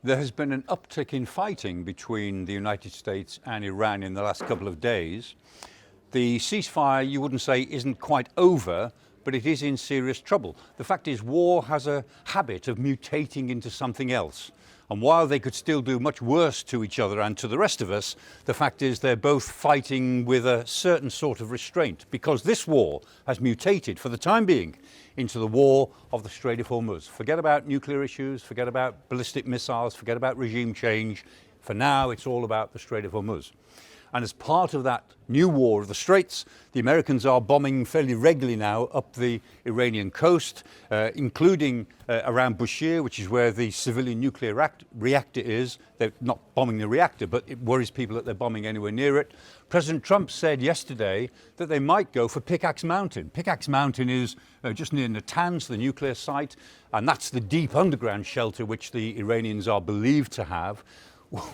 There has been an uptick in fighting between the United States and Iran in the last couple of days. The ceasefire, you wouldn't say, isn't quite over, but it is in serious trouble. The fact is, war has a habit of mutating into something else. And while they could still do much worse to each other and to the rest of us, the fact is they're both fighting with a certain sort of restraint, because this war has mutated for the time being into the war of the Strait of Hormuz. Forget about nuclear issues, forget about ballistic missiles, forget about regime change. For now, it's all about the Strait of Hormuz. And as part of that new war of the Straits, the Americans are bombing fairly regularly now up the Iranian coast, including around Bushehr, which is where the civilian nuclear reactor is. They're not bombing the reactor, but it worries people that they're bombing anywhere near it. President Trump said yesterday that they might go for Pickaxe Mountain. Pickaxe Mountain is just near Natanz, the nuclear site, and that's the deep underground shelter which the Iranians are believed to have.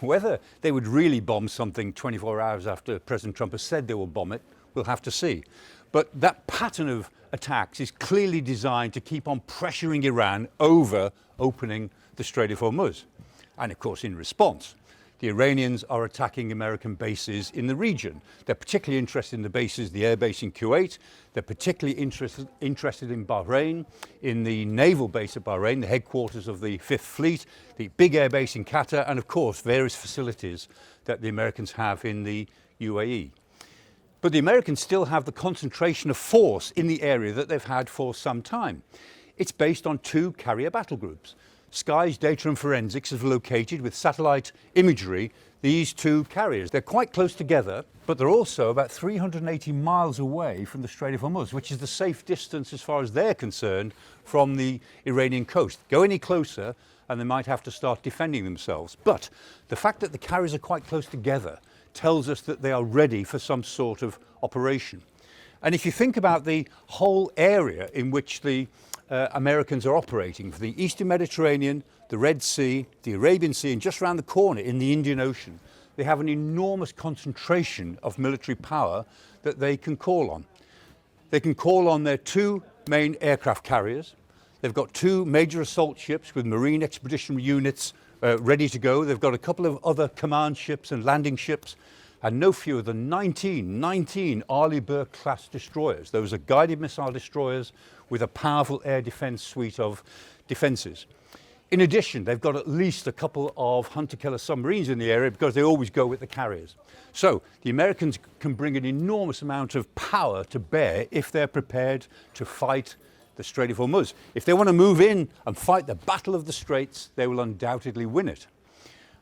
Whether they would really bomb something 24 hours after President Trump has said they will bomb it, we'll have to see. But that pattern of attacks is clearly designed to keep on pressuring Iran over opening the Strait of Hormuz. And of course, in response, the Iranians are attacking American bases in the region. They're particularly interested in the bases, the air base in Kuwait. They're particularly interested in Bahrain, in the naval base at Bahrain, the headquarters of the Fifth Fleet, the big air base in Qatar, and of course, various facilities that the Americans have in the UAE. But the Americans still have the concentration of force in the area that they've had for some time. It's based on two carrier battle groups. Sky's Data and Forensics have located, with satellite imagery, these two carriers. They're quite close together, but they're also about 380 miles away from the Strait of Hormuz, which is the safe distance as far as they're concerned from the Iranian coast. Go any closer and they might have to start defending themselves. But the fact that the carriers are quite close together tells us that they are ready for some sort of operation. And if you think about the whole area in which the Americans are operating, for the Eastern Mediterranean, the Red Sea, the Arabian Sea, and just around the corner in the Indian Ocean, they have an enormous concentration of military power that they can call on. They can call on their two main aircraft carriers. They've got two major assault ships with marine expeditionary units ready to go. They've got a couple of other command ships and landing ships, and no fewer than 19 Arleigh Burke-class destroyers. Those are guided missile destroyers with a powerful air defence suite of defences. In addition, they've got at least a couple of hunter-killer submarines in the area, because they always go with the carriers. So the Americans can bring an enormous amount of power to bear if they're prepared to fight the Strait of Hormuz. If they want to move in and fight the Battle of the Straits, they will undoubtedly win it.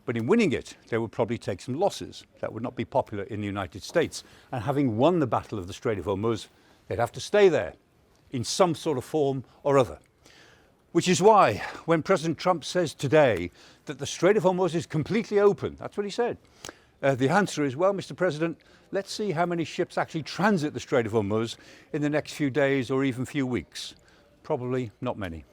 But in winning it, they would probably take some losses. That would not be popular in the United States. And having won the Battle of the Strait of Hormuz, they'd have to stay there in some sort of form or other. Which is why, when President Trump says today that the Strait of Hormuz is completely open, that's what he said. The answer is, well, Mr. President, let's see how many ships actually transit the Strait of Hormuz in the next few days or even few weeks. Probably not many.